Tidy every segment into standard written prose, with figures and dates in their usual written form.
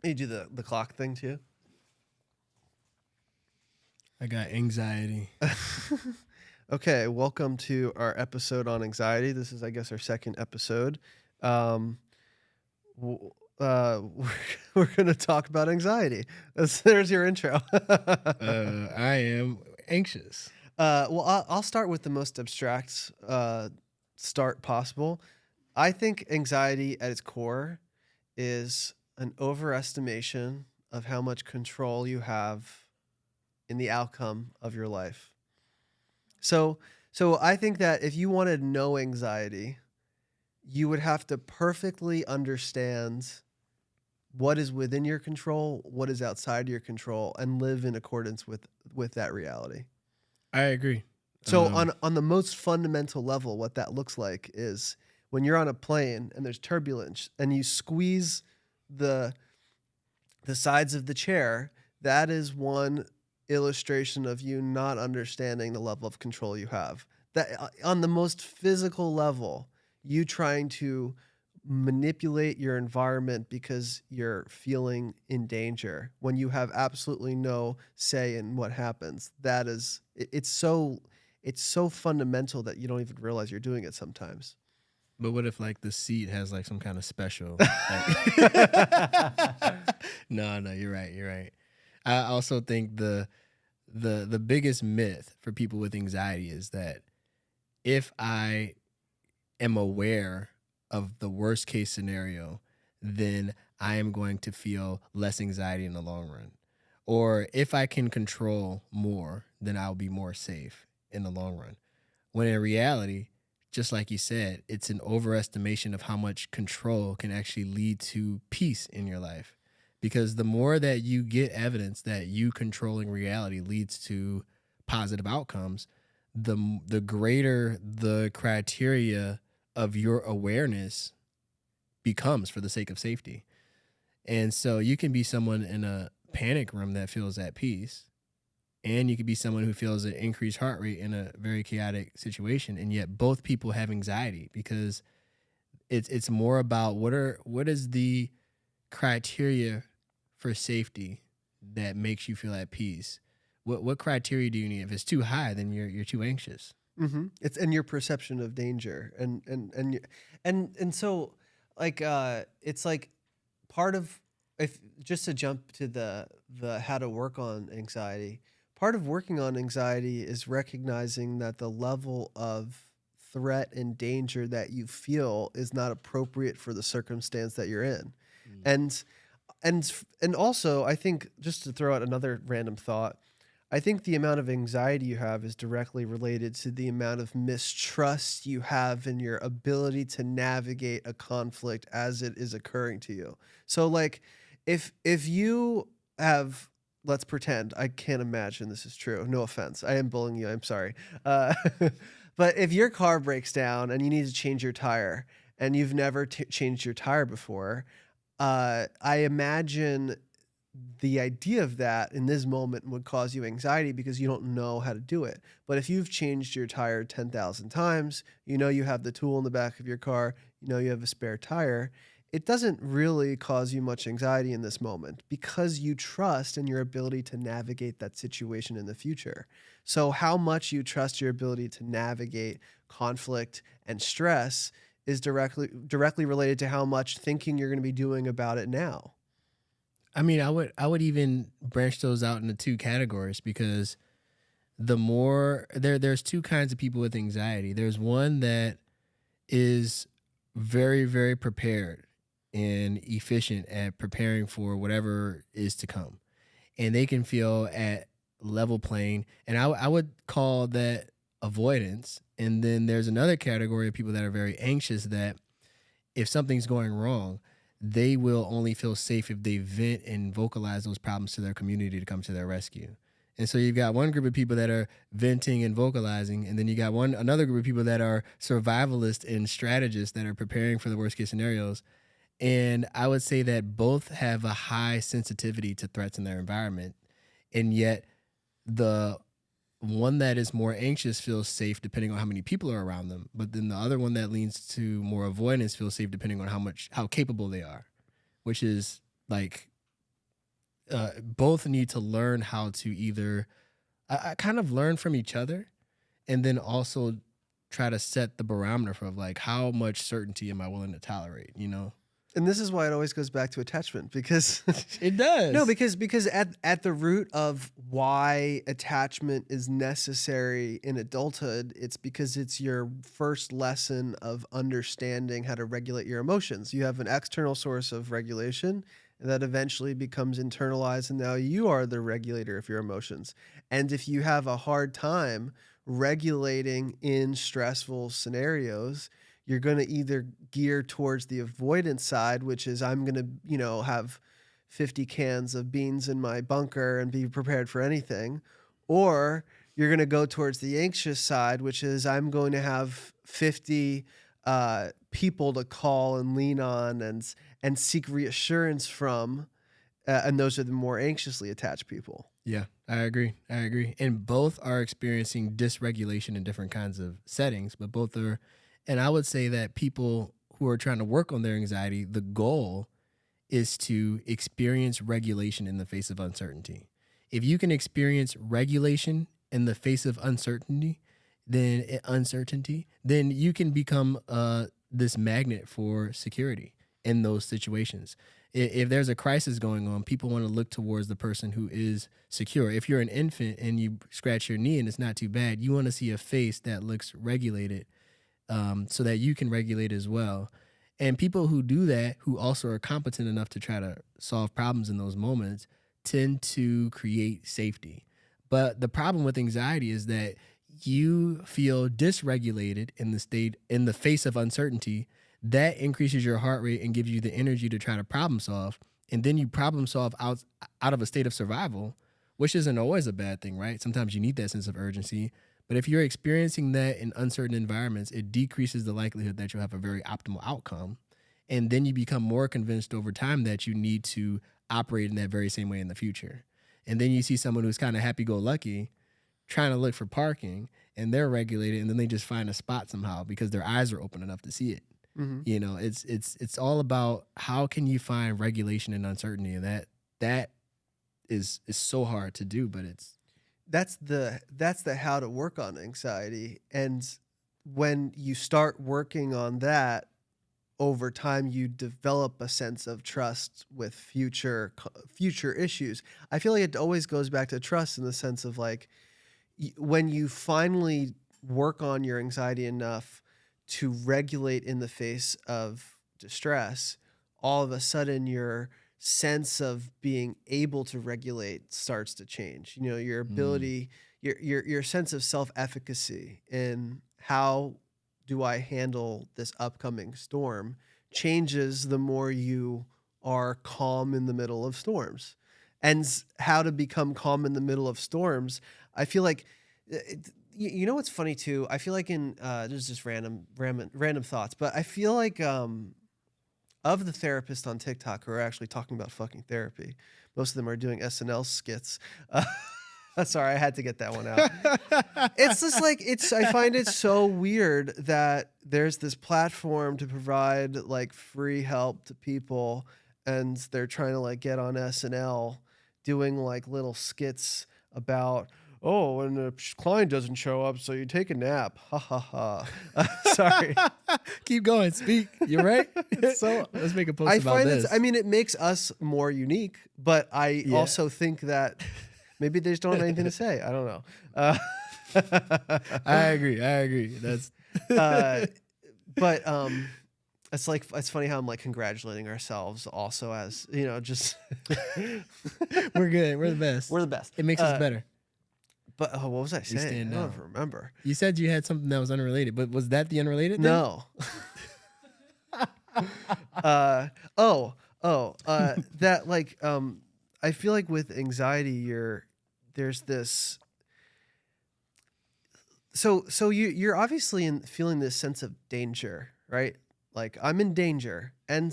You do the clock thing too? I got anxiety. Okay, welcome to our episode on anxiety. This is, I guess, our second episode. Um, we're going to talk about anxiety. There's your intro. I am anxious. I'll start with the most abstract start possible. I think anxiety at its core is an overestimation of how much control you have in the outcome of your life. So I think that if you wanted no anxiety, you would have to perfectly understand what is within your control, what is outside your control, and live in accordance with that reality. I agree. So on the most fundamental level, what that looks like is when you're on a plane and there's turbulence and you squeeze the sides of the chair, that is one illustration of you not understanding the level of control you have. That on the most physical level, you trying to manipulate your environment because you're feeling in danger when you have absolutely no say in what happens. That is, it's so fundamental that you don't even realize you're doing it sometimes. But what if like the seat has like some kind of special? No, you're right. I also think the biggest myth for people with anxiety is that if I am aware of the worst case scenario, then I am going to feel less anxiety in the long run. Or if I can control more, then I'll be more safe in the long run. When in reality, just like you said, it's an overestimation of how much control can actually lead to peace in your life. Because the more that you get evidence that you controlling reality leads to positive outcomes, the greater the criteria of your awareness becomes for the sake of safety. And so you can be someone in a panic room that feels at peace, and you could be someone who feels an increased heart rate in a very chaotic situation, and yet both people have anxiety because it's more about what is the criteria for safety that makes you feel at peace. What criteria do you need? If it's too high, then you're too anxious. Mm-hmm. It's in your perception of danger, and so like it's like part of, if just to jump to the how to work on anxiety. Part of working on anxiety is recognizing that the level of threat and danger that you feel is not appropriate for the circumstance that you're in. And also, I think, just to throw out another random thought, I think the amount of anxiety you have is directly related to the amount of mistrust you have in your ability to navigate a conflict as it is occurring to you. So like if you have, let's pretend, I can't imagine this is true. No offense. I am bullying you. I'm sorry. But if your car breaks down and you need to change your tire and you've never changed your tire before, I imagine the idea of that in this moment would cause you anxiety because you don't know how to do it. But if you've changed your tire 10,000 times, you know you have the tool in the back of your car, you know you have a spare tire, it doesn't really cause you much anxiety in this moment because you trust in your ability to navigate that situation in the future. So how much you trust your ability to navigate conflict and stress is directly related to how much thinking you're going to be doing about it now. I mean, I would even branch those out into two categories because the more there's two kinds of people with anxiety. There's one that is very, very prepared and efficient at preparing for whatever is to come. And they can feel at level playing. And I would call that avoidance. And then there's another category of people that are very anxious that if something's going wrong, they will only feel safe if they vent and vocalize those problems to their community to come to their rescue. And so you've got one group of people that are venting and vocalizing, and then you got another group of people that are survivalists and strategists that are preparing for the worst case scenarios. And I would say that both have a high sensitivity to threats in their environment. And yet the one that is more anxious feels safe depending on how many people are around them. But then the other one that leans to more avoidance feels safe depending on how capable they are, which is like both need to learn how to either I kind of learn from each other, and then also try to set the barometer for like how much certainty am I willing to tolerate, you know? And this is why it always goes back to attachment, because It does. no, because at the root of why attachment is necessary in adulthood, it's because it's your first lesson of understanding how to regulate your emotions. You have an external source of regulation that eventually becomes internalized, and now you are the regulator of your emotions. And if you have a hard time regulating in stressful scenarios, you're going to either gear towards the avoidance side, which is I'm going to, have 50 cans of beans in my bunker and be prepared for anything, or you're going to go towards the anxious side, which is I'm going to have 50 people to call and lean on and seek reassurance from, and those are the more anxiously attached people. Yeah, I agree. And both are experiencing dysregulation in different kinds of settings, but both are. And I would say that people who are trying to work on their anxiety, the goal is to experience regulation in the face of uncertainty. If you can experience regulation in the face of uncertainty, then you can become this magnet for security in those situations. If there's a crisis going on, people want to look towards the person who is secure. If you're an infant and you scratch your knee and it's not too bad, you want to see a face that looks regulated, so that you can regulate as well. And people who do that, who also are competent enough to try to solve problems in those moments, tend to create safety. But the problem with anxiety is that you feel dysregulated in the face of uncertainty. That increases your heart rate and gives you the energy to try to problem solve. And then you problem solve out of a state of survival, which isn't always a bad thing, right? Sometimes you need that sense of urgency. But if you're experiencing that in uncertain environments, it decreases the likelihood that you'll have a very optimal outcome. And then you become more convinced over time that you need to operate in that very same way in the future. And then you see someone who's kind of happy-go-lucky trying to look for parking, and they're regulated, and then they just find a spot somehow because their eyes are open enough to see it. Mm-hmm. You know, it's all about how can you find regulation and uncertainty, and that is so hard to do, but that's the how to work on anxiety. And when you start working on that, over time you develop a sense of trust with future issues. I feel like it always goes back to trust in the sense of like when you finally work on your anxiety enough to regulate in the face of distress, all of a sudden your sense of being able to regulate starts to change. You know, your ability, your sense of self-efficacy in how do I handle this upcoming storm changes the more you are calm in the middle of storms. And how to become calm in the middle of storms, I feel like, you know what's funny too? I feel like there's just random thoughts, but I feel like of the therapists on TikTok who are actually talking about fucking therapy, most of them are doing SNL skits. Sorry, I had to get that one out. It's just like, I find it so weird that there's this platform to provide like free help to people, and they're trying to like get on SNL doing like little skits about, oh, and the client doesn't show up, so you take a nap. Ha ha ha. Sorry. Keep going. Speak. You're right. So let's make a post about this. I mean, it makes us more unique, but I also think that maybe they just don't have anything to say. I don't know. I agree. That's but it's like, it's funny how I'm like congratulating ourselves also as, you know, just we're good. We're the best. We're the best. It makes us better. But what was I saying? I don't remember. You said you had something that was unrelated, but was that the unrelated thing? No. That like I feel like with anxiety there's this so you're obviously feeling this sense of danger, right? Like I'm in danger, and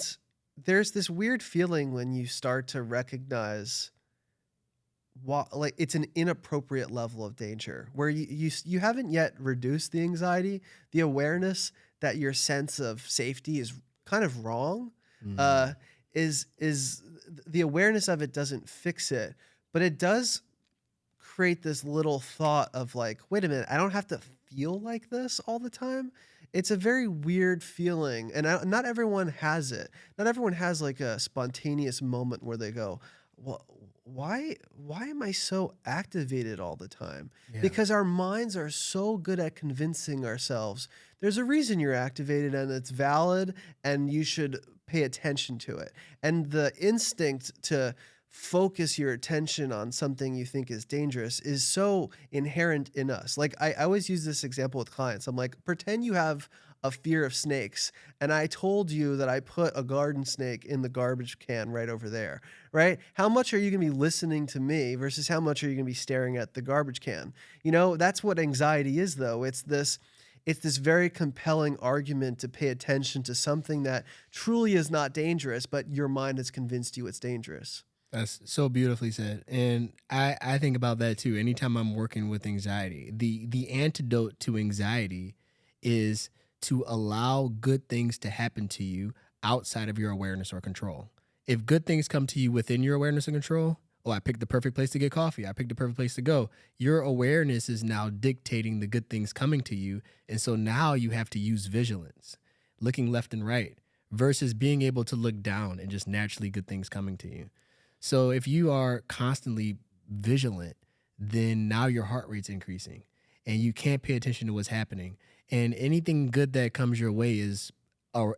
there's this weird feeling when you start to recognize like it's an inappropriate level of danger where you haven't yet reduced the anxiety, the awareness that your sense of safety is kind of wrong. is the awareness of it doesn't fix it, but it does create this little thought of like, wait a minute, I don't have to feel like this all the time. It's a very weird feeling, and not everyone has it. Not everyone has like a spontaneous moment where they go, well, why am I so activated all the time? Yeah. Because our minds are so good at convincing ourselves there's a reason you're activated and it's valid and you should pay attention to it. And the instinct to focus your attention on something you think is dangerous is so inherent in us. Like I always use this example with clients. I'm like, pretend you have a fear of snakes, and I told you that I put a garden snake in the garbage can right over there, right? How much are you going to be listening to me versus how much are you going to be staring at the garbage can? You know, that's what anxiety is, though. It's this very compelling argument to pay attention to something that truly is not dangerous, but your mind has convinced you it's dangerous. That's so beautifully said. And I think about that too. Anytime I'm working with anxiety, the antidote to anxiety is to allow good things to happen to you outside of your awareness or control. If good things come to you within your awareness and control, oh, I picked the perfect place to get coffee, I picked the perfect place to go, your awareness is now dictating the good things coming to you. And so now you have to use vigilance, looking left and right, versus being able to look down and just naturally good things coming to you. So if you are constantly vigilant, then now your heart rate's increasing and you can't pay attention to what's happening. And anything good that comes your way is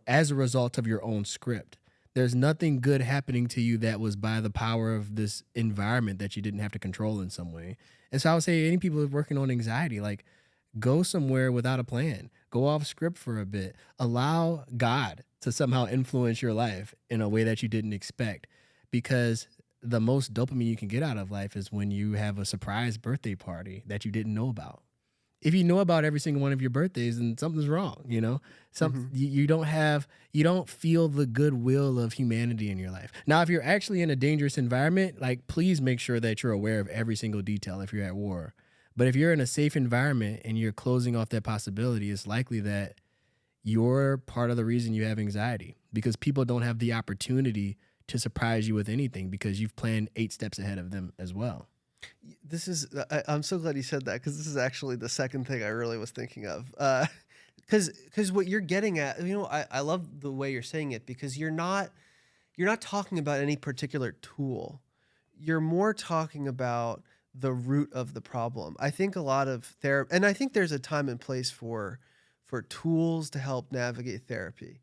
as a result of your own script. There's nothing good happening to you that was by the power of this environment that you didn't have to control in some way. And so I would say any people who are working on anxiety, like go somewhere without a plan, go off script for a bit, allow God to somehow influence your life in a way that you didn't expect. Because the most dopamine you can get out of life is when you have a surprise birthday party that you didn't know about. If you know about every single one of your birthdays, then something's wrong, you know? You don't feel the goodwill of humanity in your life. Now, if you're actually in a dangerous environment, like please make sure that you're aware of every single detail if you're at war. But if you're in a safe environment and you're closing off that possibility, it's likely that you're part of the reason you have anxiety, because people don't have the opportunity to surprise you with anything because you've planned 8 steps ahead of them as well. I'm so glad you said that, because this is actually the second thing I really was thinking of. Because what you're getting at, you know, I love the way you're saying it, because you're not talking about any particular tool. You're more talking about the root of the problem. I think a lot of therapy, and I think there's a time and place for tools to help navigate therapy.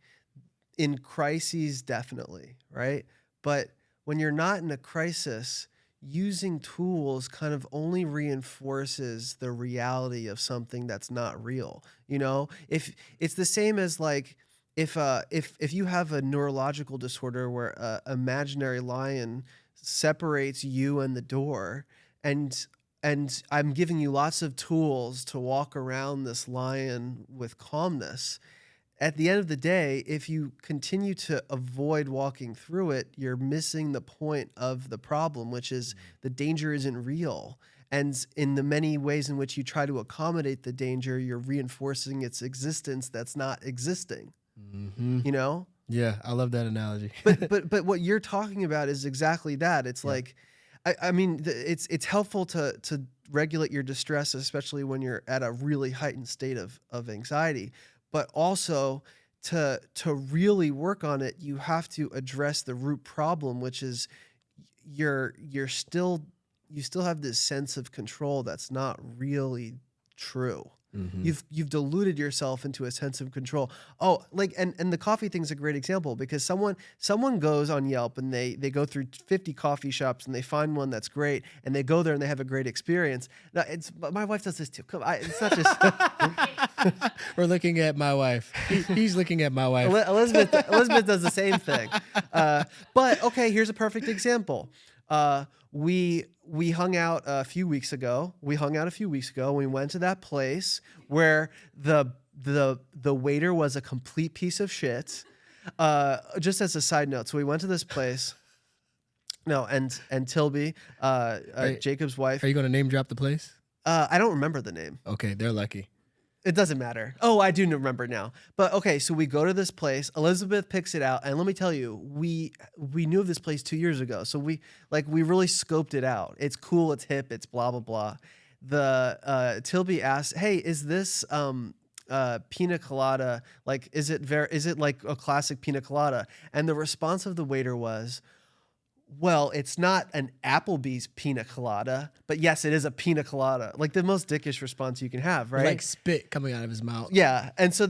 In crises, definitely, right? But when you're not in a crisis, using tools kind of only reinforces the reality of something that's not real. You know, if it's the same as like if you have a neurological disorder where an imaginary lion separates you and the door, and I'm giving you lots of tools to walk around this lion with calmness. At the end of the day, if you continue to avoid walking through it, you're missing the point of the problem, which is the danger isn't real. And in the many ways in which you try to accommodate the danger, you're reinforcing its existence that's not existing. Mm-hmm. You know? Yeah, I love that analogy. but what you're talking about is exactly that. It's like, I mean, it's helpful to regulate your distress, especially when you're at a really heightened state of anxiety. But also to really work on it, you have to address the root problem, which is you still have this sense of control that's not really true. Mm-hmm. You've deluded yourself into a sense of control. Oh, like and the coffee thing's a great example, because someone goes on Yelp and they go through 50 coffee shops and they find one that's great and they go there and they have a great experience. Now my wife does this too. It's not just we're looking at my wife. He's looking at my wife. Elizabeth does the same thing. But okay, here's a perfect example. We hung out a few weeks ago. We went to that place where the waiter was a complete piece of shit. Just as a side note, so we went to this place. No, and Tilby, Jacob's wife. Are you going to name drop the place? I don't remember the name. Okay, they're lucky. It doesn't matter. Oh, I do remember now. But okay, so we go to this place. Elizabeth picks it out, and let me tell you, we knew of this place 2 years ago. So we really scoped it out. It's cool. It's hip. It's blah blah blah. The Tilby asked, "Hey, is this pina colada like? Is it like a classic pina colada?" And the response of the waiter was, "Well, it's not an Applebee's pina colada, but yes, it is a pina colada." Like the most dickish response you can have, right? Like spit coming out of his mouth. Yeah. And so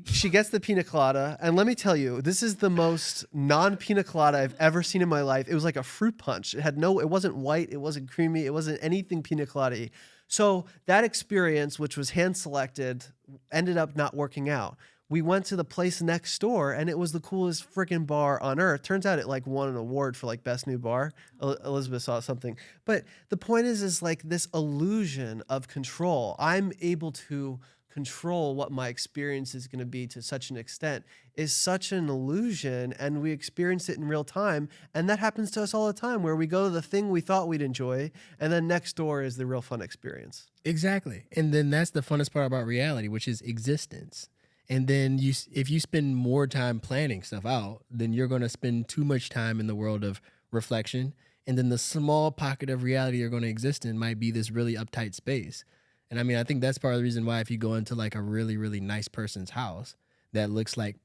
she gets the pina colada, and let me tell you, this is the most non-pina colada I've ever seen in my life. It was like a fruit punch. It wasn't white, it wasn't creamy, it wasn't anything pina colada-y. So that experience, which was hand selected, ended up not working out. We went to the place next door, and it was the coolest freaking bar on earth. Turns out it like won an award for like best new bar. Elizabeth saw something. But the point is like this illusion of control. I'm able to control what my experience is going to be to such an extent is such an illusion, and we experience it in real time. And that happens to us all the time, where we go to the thing we thought we'd enjoy, and then next door is the real fun experience. Exactly. And then that's the funnest part about reality, which is existence. And then if you spend more time planning stuff out, then you're going to spend too much time in the world of reflection. And then the small pocket of reality you're going to exist in might be this really uptight space. And I mean, I think that's part of the reason why if you go into like a really, really nice person's house that looks like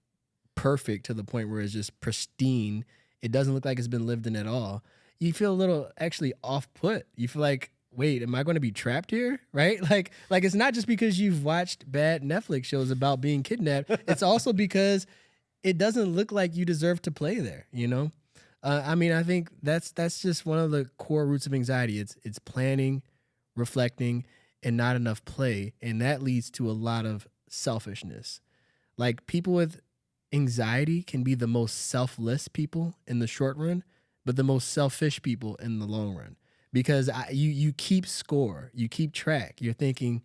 perfect to the point where it's just pristine, it doesn't look like it's been lived in at all, you feel a little actually off-put. You feel like, wait, am I going to be trapped here? Right? Like it's not just because you've watched bad Netflix shows about being kidnapped. It's also because it doesn't look like you deserve to play there, you know? I mean, I think that's just one of the core roots of anxiety. It's planning, reflecting, and not enough play. And that leads to a lot of selfishness. Like people with anxiety can be the most selfless people in the short run, but the most selfish people in the long run. Because you keep score, you keep track. You're thinking,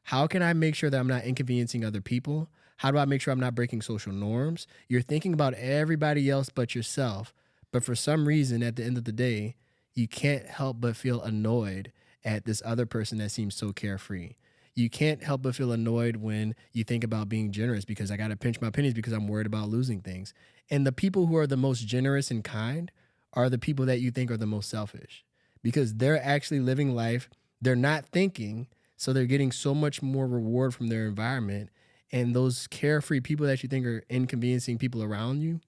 how can I make sure that I'm not inconveniencing other people? How do I make sure I'm not breaking social norms? You're thinking about everybody else but yourself. But for some reason, at the end of the day, you can't help but feel annoyed at this other person that seems so carefree. You can't help but feel annoyed when you think about being generous because I got to pinch my pennies because I'm worried about losing things. And the people who are the most generous and kind are the people that you think are the most selfish. Because they're actually living life, they're not thinking, so they're getting so much more reward from their environment. And those carefree people that you think are inconveniencing people around you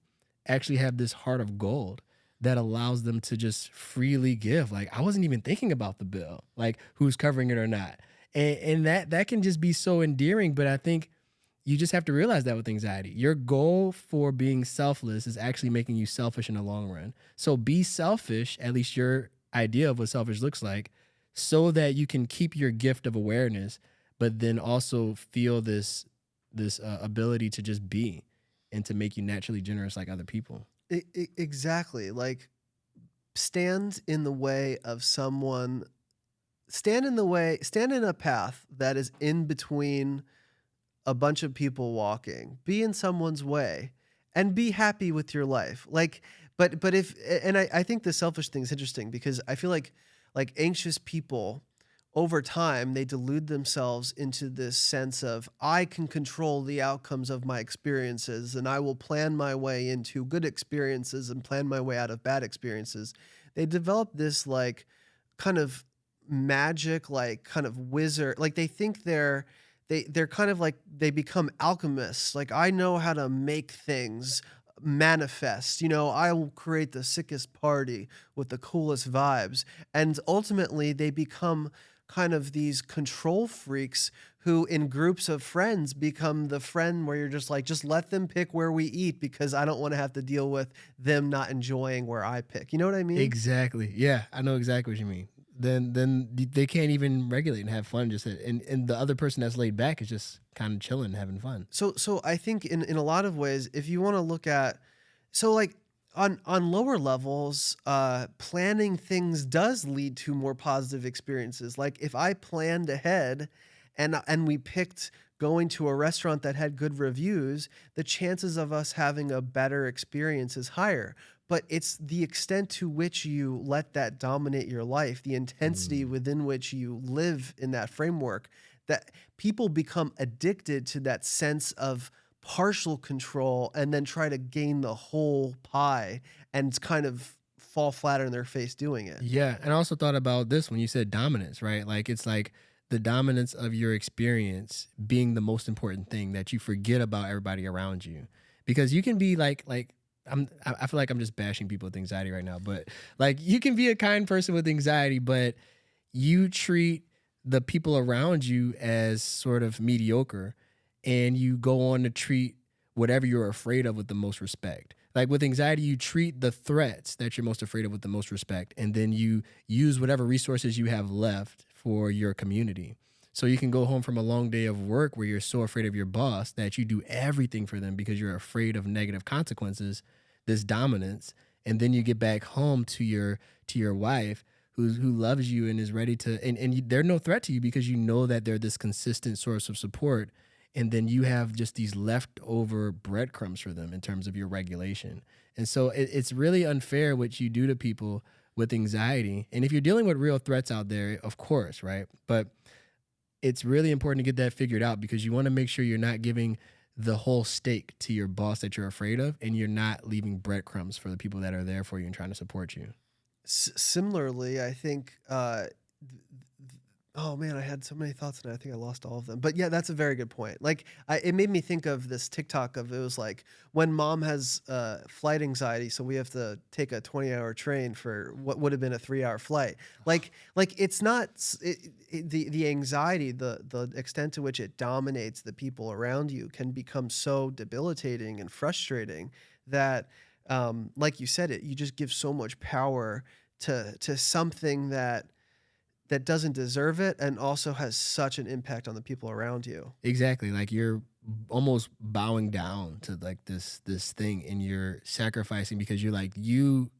actually have this heart of gold that allows them to just freely give. Like, I wasn't even thinking about the bill, like who's covering it or not. And that can just be so endearing, but I think you just have to realize that with anxiety. Your goal for being selfless is actually making you selfish in the long run. So be selfish, at least your idea of what selfish looks like, so that you can keep your gift of awareness, but then also feel this ability to just be and to make you naturally generous like other people. Exactly. Like stand in the way of someone, stand in a path that is in between a bunch of people walking, be in someone's way and be happy with your life. Like, but if, and I think the selfish thing is interesting because I feel like anxious people over time, they delude themselves into this sense of I can control the outcomes of my experiences and I will plan my way into good experiences and plan my way out of bad experiences. They develop this like kind of magic, like kind of wizard, like they think they're kind of like they become alchemists. Like I know how to make things manifest, you know, I will create the sickest party with the coolest vibes. And ultimately they become kind of these control freaks who in groups of friends become the friend where you're just like, just let them pick where we eat because I don't want to have to deal with them not enjoying where I pick. You know what I mean? Exactly. Yeah, I know exactly what you mean. Then they can't even regulate and have fun. And the other person that's laid back is just kind of chilling and having fun. So I think in a lot of ways, if you want to look at, so like on lower levels, planning things does lead to more positive experiences. Like if I planned ahead and we picked going to a restaurant that had good reviews, the chances of us having a better experience is higher. But it's the extent to which you let that dominate your life, the intensity within which you live in that framework, that people become addicted to that sense of partial control and then try to gain the whole pie and kind of fall flat on their face doing it. Yeah, and I also thought about this when you said dominance, right? Like it's like the dominance of your experience being the most important thing, that you forget about everybody around you. Because you can be I feel like I'm just bashing people with anxiety right now, but like you can be a kind person with anxiety, but you treat the people around you as sort of mediocre, and you go on to treat whatever you're afraid of with the most respect. Like with anxiety, you treat the threats that you're most afraid of with the most respect, and then you use whatever resources you have left for your community. So you can go home from a long day of work where you're so afraid of your boss that you do everything for them because you're afraid of negative consequences, this dominance, and then you get back home to your wife who loves you and is ready to, they're no threat to you because you know that they're this consistent source of support. And then you have just these leftover breadcrumbs for them in terms of your regulation. And so it's really unfair what you do to people with anxiety. And if you're dealing with real threats out there, of course, right? But it's really important to get that figured out because you want to make sure you're not giving the whole steak to your boss that you're afraid of, and you're not leaving breadcrumbs for the people that are there for you and trying to support you. Similarly, I think, oh man, I had so many thoughts and I think I lost all of them. But yeah, that's a very good point. Like, it made me think of this TikTok of, it was like when mom has flight anxiety, so we have to take a 20-hour train for what would have been a 3-hour flight. Like it's not the anxiety, the extent to which it dominates the people around you can become so debilitating and frustrating that, like you said, you just give so much power to something that doesn't deserve it and also has such an impact on the people around you. Exactly. Like you're almost bowing down to like this thing, and you're sacrificing because you're like,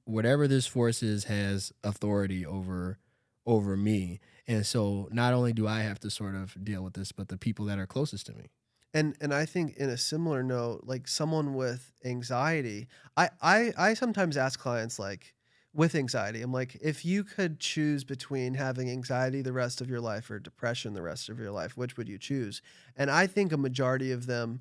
whatever this force is has authority over me. And so not only do I have to sort of deal with this, but the people that are closest to me. And I think in a similar note, like someone with anxiety, I sometimes ask clients, like, with anxiety, I'm like, if you could choose between having anxiety the rest of your life or depression the rest of your life, which would you choose? And I think a majority of them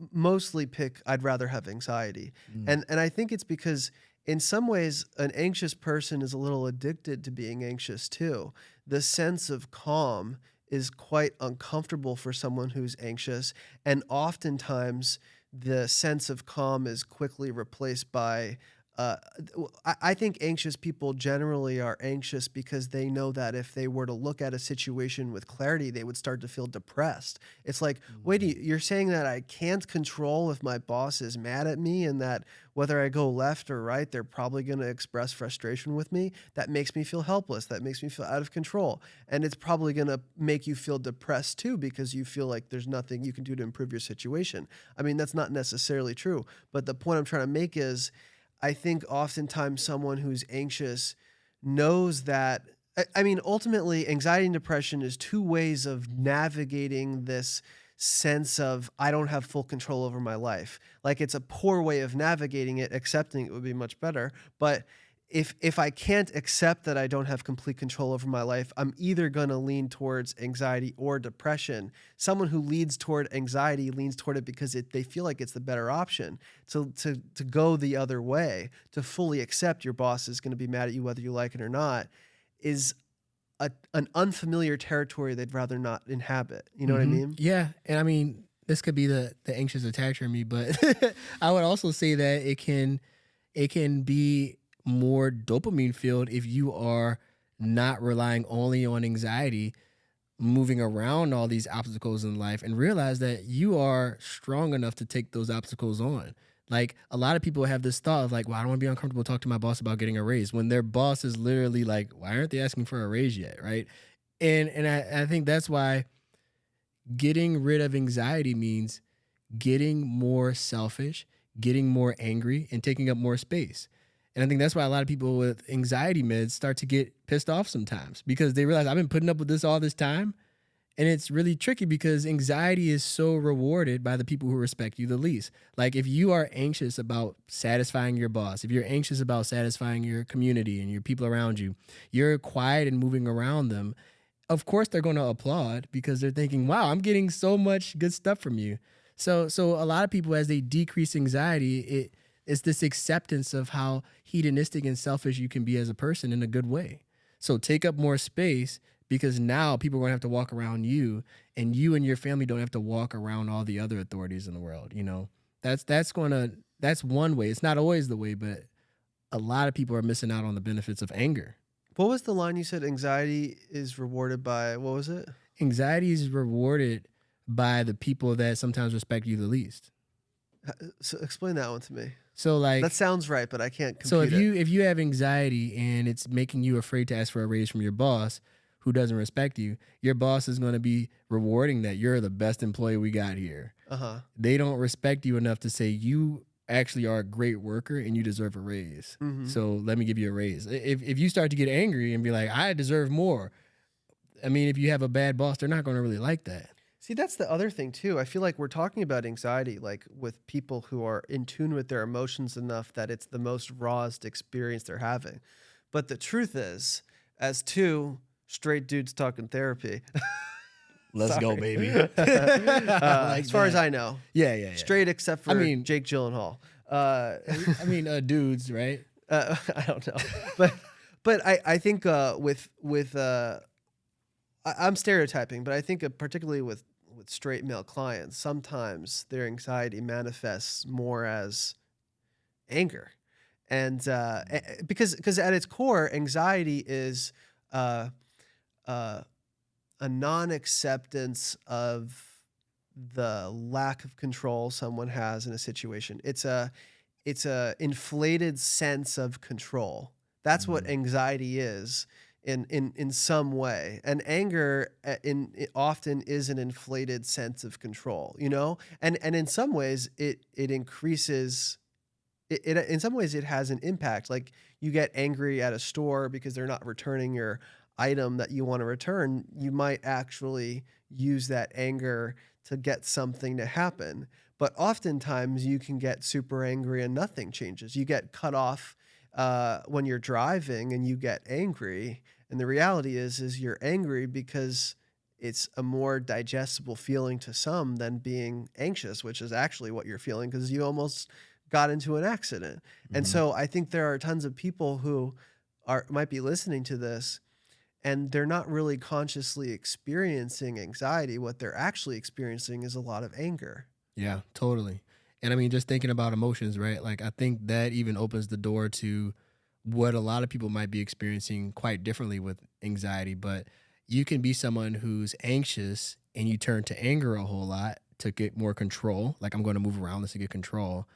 mostly pick, I'd rather have anxiety. And I think it's because in some ways an anxious person is a little addicted to being anxious too. The sense of calm is quite uncomfortable for someone who's anxious, and oftentimes the sense of calm is quickly replaced by I think anxious people generally are anxious because they know that if they were to look at a situation with clarity, they would start to feel depressed. It's like, wait, you're saying that I can't control if my boss is mad at me, and that whether I go left or right, they're probably going to express frustration with me. That makes me feel helpless. That makes me feel out of control. And it's probably going to make you feel depressed too, because you feel like there's nothing you can do to improve your situation. I mean, that's not necessarily true. But the point I'm trying to make is, I think oftentimes someone who's anxious knows that, I mean, ultimately, anxiety and depression is two ways of navigating this sense of, I don't have full control over my life. Like, it's a poor way of navigating it. Accepting it would be much better. But if I can't accept that I don't have complete control over my life, I'm either going to lean towards anxiety or depression. Someone who leads toward anxiety leans toward it because they feel like it's the better option. To go the other way, to fully accept your boss is going to be mad at you whether you like it or not, is an unfamiliar territory they'd rather not inhabit. You know what I mean? Yeah. And I mean, this could be the anxious attacher in me, but I would also say that it can be more dopamine filled if you are not relying only on anxiety, moving around all these obstacles in life, and realize that you are strong enough to take those obstacles on. Like, a lot of people have this thought of like, well, I don't want to be uncomfortable talking to my boss about getting a raise, when their boss is literally like, why aren't they asking for a raise yet? Right. And I think that's why getting rid of anxiety means getting more selfish, getting more angry, and taking up more space. And I think that's why a lot of people with anxiety meds start to get pissed off sometimes, because they realize, I've been putting up with this all this time. And it's really tricky because anxiety is so rewarded by the people who respect you the least. Like, if you are anxious about satisfying your boss, if you're anxious about satisfying your community and your people around you, you're quiet and moving around them. of course they're going to applaud because they're thinking, wow, I'm getting so much good stuff from you. So a lot of people, as they decrease anxiety, it's this acceptance of how hedonistic and selfish you can be as a person in a good way. So take up more space, because now people are going to have to walk around you, and you and your family don't have to walk around all the other authorities in the world. That's one way. It's not always the way, but a lot of people are missing out on the benefits of anger. What was the line you said? Anxiety is rewarded by, what was it? Anxiety is rewarded by the people that sometimes respect you the least. So explain that one to me. So like that sounds right, but I can't compute So if you have anxiety and it's making you afraid to ask for a raise from your boss who doesn't respect you, your boss is going to be rewarding that you're the best employee we got here. They don't respect you enough to say you actually are a great worker and you deserve a raise. So let me give you a raise. If you start to get angry and be like, I deserve more, I mean, if you have a bad boss, they're not going to really like that. See, that's the other thing too. I feel like we're talking about anxiety like with people who are in tune with their emotions enough that it's the most rawest experience they're having. But the truth is, as two straight dudes talking therapy. Let's go, baby. As far as I know. Yeah. Straight except for Jake Gyllenhaal. Dudes, right? I don't know. But I think I'm stereotyping, but I think particularly with straight male clients, sometimes their anxiety manifests more as anger. And because at its core, anxiety is a non-acceptance of the lack of control someone has in a situation. It's a inflated sense of control. That's what anxiety is in some way. And anger it often is an inflated sense of control, and in some ways it increases. It in some ways it has an impact. Like you get angry at a store because they're not returning your item that you want to return. You might actually use that anger to get something to happen. But oftentimes you can get super angry and nothing changes. You get cut off when you're driving and you get angry. And the reality is you're angry because it's a more digestible feeling to some than being anxious, which is actually what you're feeling because you almost got into an accident. And so I think there are tons of people who might be listening to this and they're not really consciously experiencing anxiety. What they're actually experiencing is a lot of anger. Yeah, totally. And I mean, just thinking about emotions, right? Like I think that even opens the door to what a lot of people might be experiencing quite differently with anxiety. But you can be someone who's anxious and you turn to anger a whole lot to get more control. Like I'm going to move around this to get control.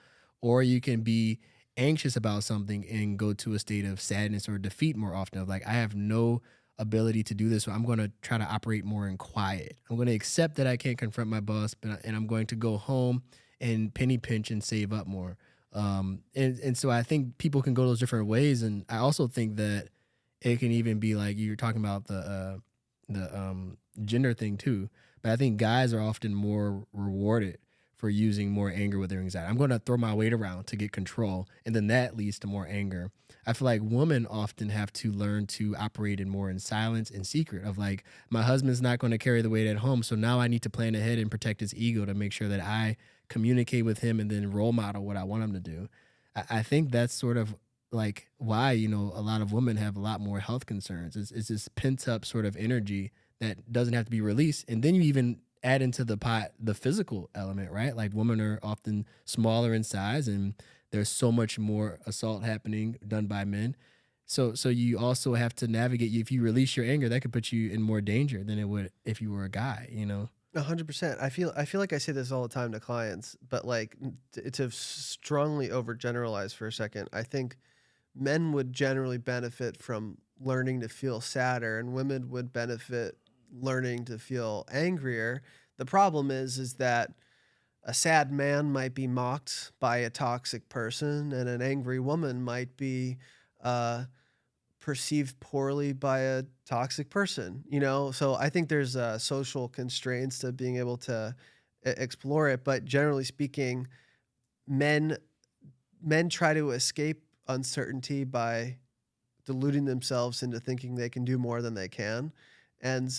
Or you can be anxious about something and go to a state of sadness or defeat more often, of like, I have no ability to do this, so I'm going to try to operate more in quiet. I'm going to accept that I can't confront my boss, and I'm going to go home and penny pinch and save up more. And so I think people can go those different ways, and I also think that it can even be like you're talking about the gender thing too. But I think guys are often more rewarded for using more anger with their anxiety. I'm going to throw my weight around to get control, and then that leads to more anger. I feel like women often have to learn to operate in silence and secret of like, my husband's not going to carry the weight at home, so now I need to plan ahead and protect his ego to make sure that I communicate with him and then role model what I want him to do. I think that's sort of like why, a lot of women have a lot more health concerns. It's this pent up sort of energy that doesn't have to be released. And then you even add into the pot the physical element, right? Like women are often smaller in size and there's so much more assault happening done by men. So you also have to navigate. If you release your anger, that could put you in more danger than it would if you were a guy, 100%. I feel like I say this all the time to clients, but like to strongly overgeneralize for a second, I think men would generally benefit from learning to feel sadder and women would benefit learning to feel angrier. The problem is that a sad man might be mocked by a toxic person and an angry woman might be perceived poorly by a toxic person, So I think there's social constraints to being able to explore it. But generally speaking, men try to escape uncertainty by deluding themselves into thinking they can do more than they can. And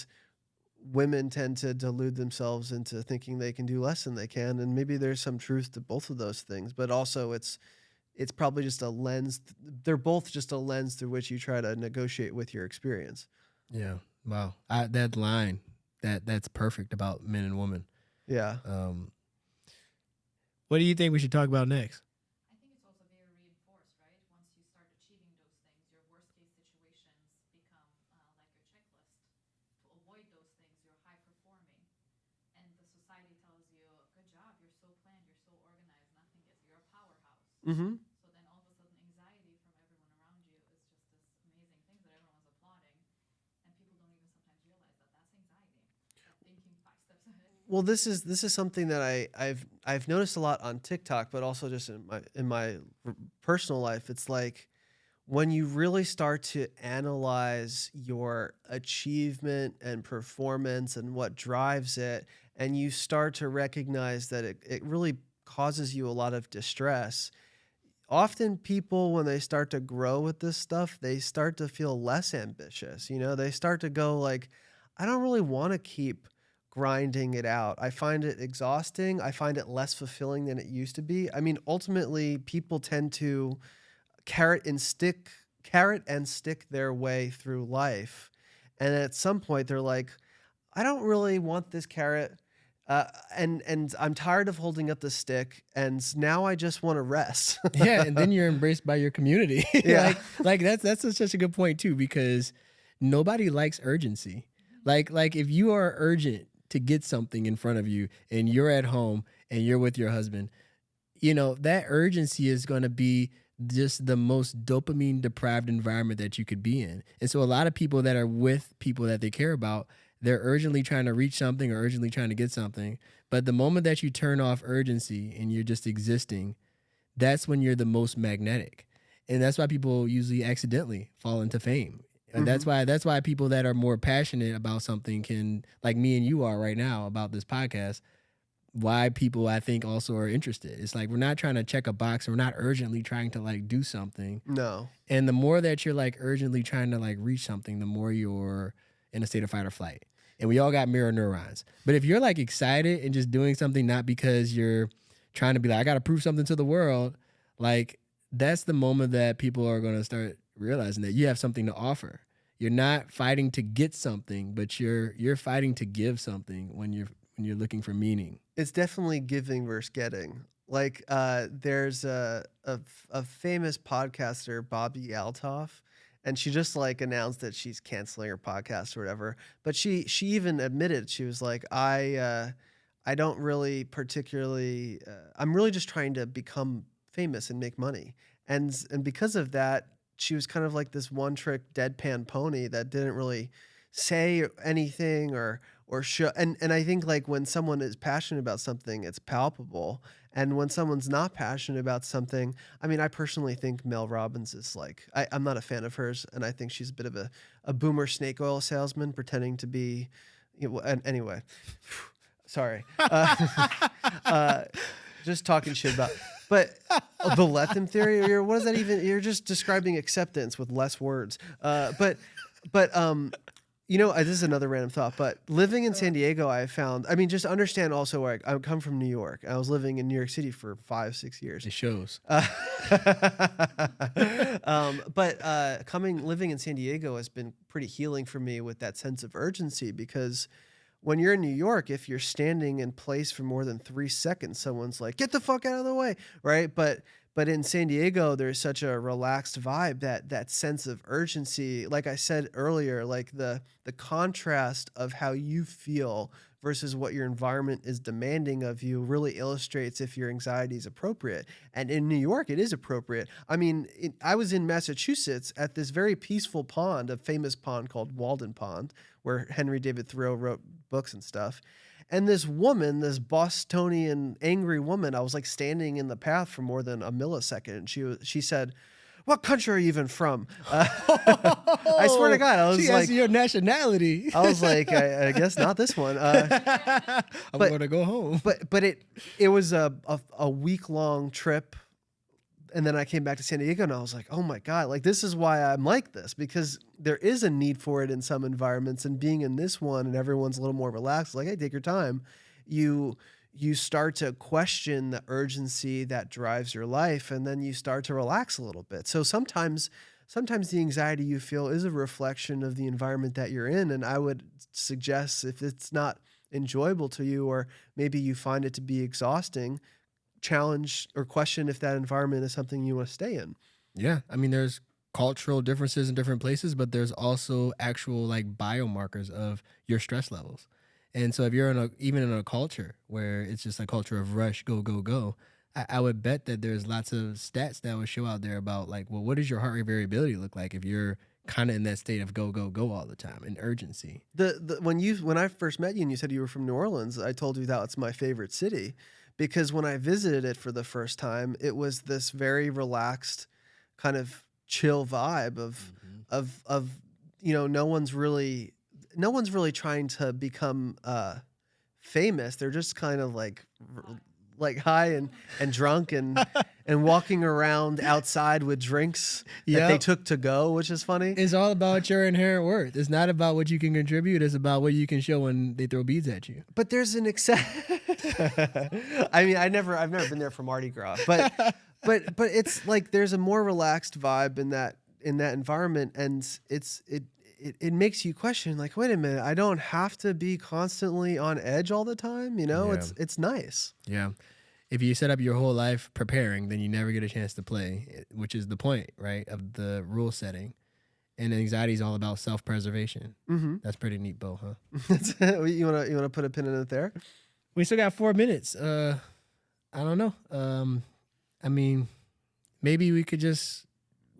women tend to delude themselves into thinking they can do less than they can. And maybe there's some truth to both of those things, but also it's probably just a lens. They're both just a lens through which you try to negotiate with your experience. Yeah. Wow. That line, that's perfect about men and women. Yeah. What do you think we should talk about next? I think it's also very reinforced, right? Once you start achieving those things, your worst case situations become like your checklist. To avoid those things, you're high performing. And the society tells you, good job, you're so planned, you're so organized, nothing is, you're a powerhouse. Mm-hmm. So then all of a sudden anxiety from everyone around you is just this amazing thing that everyone's applauding. And people don't even sometimes realize that that's anxiety. That thinking 5 steps ahead. Well, this is something that I've noticed a lot on TikTok, but also just in my personal life. It's like when you really start to analyze your achievement and performance and what drives it, and you start to recognize that it really causes you a lot of distress. Often people, when they start to grow with this stuff, they start to feel less ambitious. They start to go like, I don't really want to keep grinding it out. I find it exhausting. I find it less fulfilling than it used to be. I mean, ultimately, people tend to carrot and stick their way through life. And at some point, they're like, I don't really want this carrot. And I'm tired of holding up the stick, and now I just want to rest. Yeah, and then you're embraced by your community. Yeah. like that's such a good point too, because nobody likes urgency. Like if you are urgent to get something in front of you and you're at home and you're with your husband, that urgency is going to be just the most dopamine deprived environment that you could be in. And so a lot of people that are with people that they care about, they're urgently trying to reach something or urgently trying to get something. But the moment that you turn off urgency and you're just existing, that's when you're the most magnetic. And that's why people usually accidentally fall into fame. And that's why people that are more passionate about something can, like me and you are right now about this podcast, why people I think also are interested. It's like we're not trying to check a box, and we're not urgently trying to like do something. No. And the more that you're like urgently trying to like reach something, the more you're in a state of fight or flight. And we all got mirror neurons. But if you're like excited and just doing something not because you're trying to be like, I got to prove something to the world, like that's the moment that people are going to start realizing that you have something to offer. You're not fighting to get something, but you're fighting to give something when you're looking for meaning. It's definitely giving versus getting. Like there's a famous podcaster, Bobby Altoff, and she just like announced that she's canceling her podcast or whatever. But she even admitted, she was like, I don't really particularly, I'm really just trying to become famous and make money. And because of that, she was kind of like this one trick deadpan pony that didn't really say anything or show. And I think like when someone is passionate about something, it's palpable. And when someone's not passionate about something, I mean, I personally think Mel Robbins is like, I'm not a fan of hers. And I think she's a bit of a boomer snake oil salesman pretending to be, and anyway, sorry. Just talking shit about, but the let them theory, or what is that even? You're just describing acceptance with less words. But this is another random thought, but living in San Diego, I found, I mean, just understand also where I come from New York. I was living in New York City for 5-6 years. It shows. Living in San Diego has been pretty healing for me with that sense of urgency, because when you're in New York, if you're standing in place for more than 3 seconds, someone's like, get the fuck out of the way, right? But in San Diego, there's such a relaxed vibe that sense of urgency. Like I said earlier, like the contrast of how you feel versus what your environment is demanding of you really illustrates if your anxiety is appropriate. And in New York, it is appropriate. I mean, I was in Massachusetts at this very peaceful pond, a famous pond called Walden Pond, where Henry David Thoreau wrote books and stuff. And this woman, this Bostonian angry woman, I was like standing in the path for more than a millisecond. She said, "What country are you even from?" I swear to God, I was she like, asked your nationality. I was like, I guess not this one. I'm going to go home. But it was a week-long trip, then I came back to San Diego and I was like, oh my God, like this is why I'm like this, because there is a need for it in some environments, and being in this one and everyone's a little more relaxed, like, hey, take your time. You start to question the urgency that drives your life, and then you start to relax a little bit. So sometimes the anxiety you feel is a reflection of the environment that you're in. And I would suggest, if it's not enjoyable to you, or maybe you find it to be exhausting, challenge or question if that environment is something you want to stay in. Yeah. I mean, there's cultural differences in different places, but there's also actual like biomarkers of your stress levels. And so if you're even in a culture where it's just a culture of rush, go, go, go, I would bet that there's lots of stats that would show out there about like, well, what does your heart rate variability look like if you're kind of in that state of go, go, go all the time and urgency? When I first met you and you said you were from New Orleans, I told you that it's my favorite city, because when I visited it for the first time, it was this very relaxed kind of chill vibe of no one's really trying to become famous. They're just kind of like high and drunk and walking around outside with drinks that they took to go, which is funny. It's all about your inherent worth. It's not about what you can contribute. It's about what you can show when they throw beads at you. But there's an I mean, I've never been there for Mardi Gras, but it's like there's a more relaxed vibe in that environment, and it makes you question, like, wait a minute, I don't have to be constantly on edge all the time. It's nice. Yeah. If you set up your whole life preparing, then you never get a chance to play, which is the point, right, of the rule setting. And anxiety is all about self-preservation. Mm-hmm. That's pretty neat, Bo, huh? You wanna put a pin in it there? We still got 4 minutes. I don't know. I mean, maybe we could just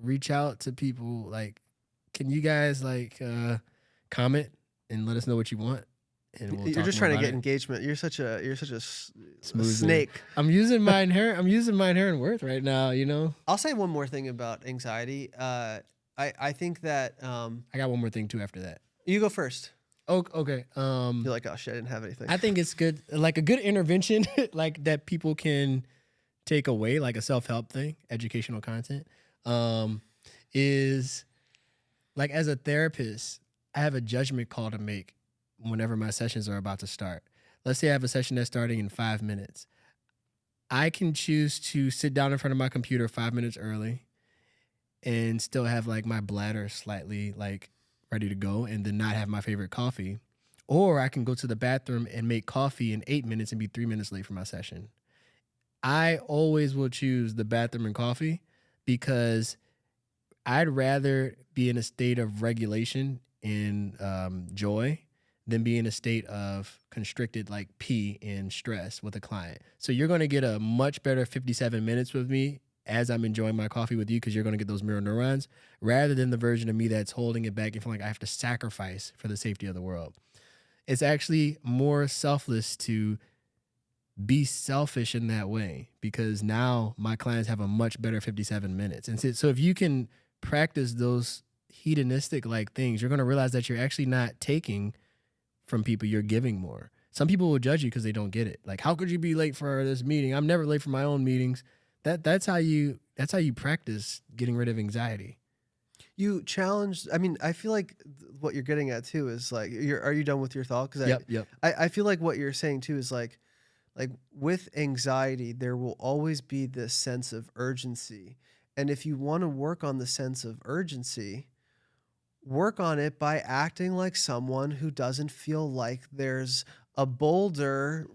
reach out to people. Like, can you guys comment and let us know what you want? And You're just trying to get engagement. You're such a Smooth snake. I'm using my inherent worth right now. I'll say one more thing about anxiety. I think that I got one more thing too after that. You go first. Oh, okay. You're like, oh shit, I didn't have anything. I think it's good, like a good intervention, like that people can take away, like a self-help thing, educational content, is like, as a therapist, I have a judgment call to make whenever my sessions are about to start. Let's say I have a session that's starting in 5 minutes. I can choose to sit down in front of my computer 5 minutes early and still have like my bladder slightly like ready to go and then not have my favorite coffee. Or I can go to the bathroom and make coffee in 8 minutes and be 3 minutes late for my session. I always will choose the bathroom and coffee because I'd rather be in a state of regulation and joy than be in a state of constricted like pee and stress with a client. So you're going to get a much better 57 minutes with me as I'm enjoying my coffee with you, because you're going to get those mirror neurons, rather than the version of me that's holding it back and feeling like I have to sacrifice for the safety of the world. It's actually more selfless to be selfish in that way, because now my clients have a much better 57 minutes. And so if you can practice those hedonistic like things, you're going to realize that you're actually not taking from people, you're giving more. Some people will judge you because they don't get it. Like, how could you be late for this meeting? I'm never late for my own meetings. That's how you practice getting rid of anxiety. You challenge. I mean, I feel like what you're getting at too is like, are you done with your thought? Because Yep. I feel like what you're saying too is like with anxiety, there will always be this sense of urgency. And if you want to work on the sense of urgency, work on it by acting like someone who doesn't feel like there's a boulder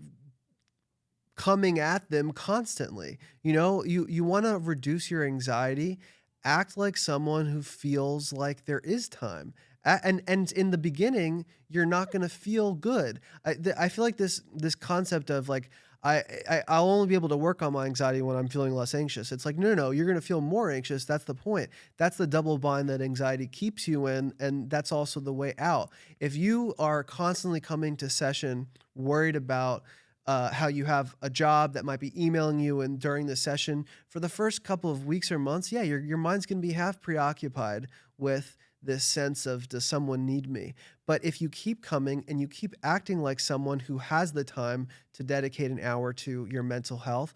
coming at them constantly. You want to reduce your anxiety, act like someone who feels like there is time. And in the beginning, you're not going to feel good. I feel like this concept of like, I'll only be able to work on my anxiety when I'm feeling less anxious. It's like, no, you're going to feel more anxious. That's the point. That's the double bind that anxiety keeps you in, and that's also the way out. If you are constantly coming to session worried about how you have a job that might be emailing you, and during the session, for the first couple of weeks or months, yeah, your mind's going to be half preoccupied with this sense of, does someone need me? But if you keep coming and you keep acting like someone who has the time to dedicate an hour to your mental health,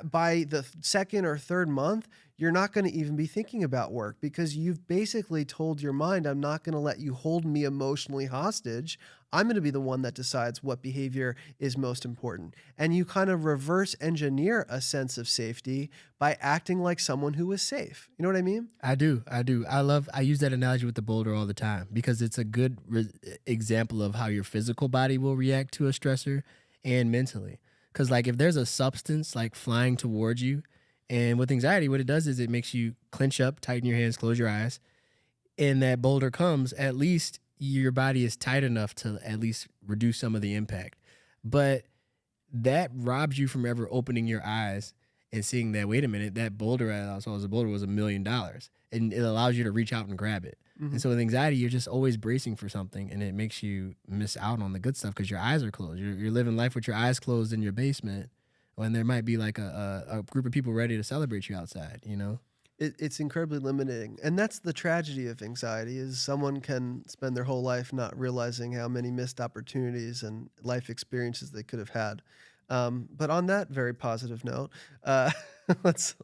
by the second or third month, you're not going to even be thinking about work because you've basically told your mind, I'm not going to let you hold me emotionally hostage. I'm going to be the one that decides what behavior is most important. And you kind of reverse engineer a sense of safety by acting like someone who is safe. You know what I mean? I do. I use that analogy with the boulder all the time because it's a good example of how your physical body will react to a stressor and mentally. Because like if there's a substance like flying towards you, and with anxiety, what it does is it makes you clench up, tighten your hands, close your eyes, and that boulder comes, at least your body is tight enough to at least reduce some of the impact. But that robs you from ever opening your eyes and seeing that, wait a minute, that boulder I saw as a boulder was $1 million. And it allows you to reach out and grab it. And so with anxiety, you're just always bracing for something, and it makes you miss out on the good stuff because your eyes are closed. You're living life with your eyes closed in your basement when there might be like a group of people ready to celebrate you outside, you know? It's incredibly limiting. And that's the tragedy of anxiety is someone can spend their whole life not realizing how many missed opportunities and life experiences they could have had. But on that very positive note, let's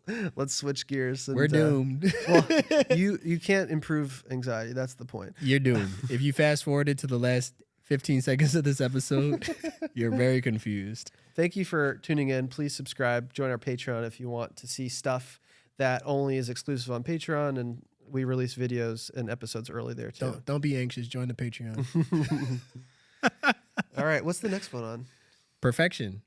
switch gears. And, We're doomed. Well, you can't improve anxiety. That's the point. You're doomed. If you fast forwarded to the last 15 seconds of this episode, you're very confused. Thank you for tuning in. Please subscribe. Join our Patreon if you want to see stuff that only is exclusive on Patreon, and we release videos and episodes early there too. Don't be anxious. Join the Patreon. All right. What's the next one on? Perfection.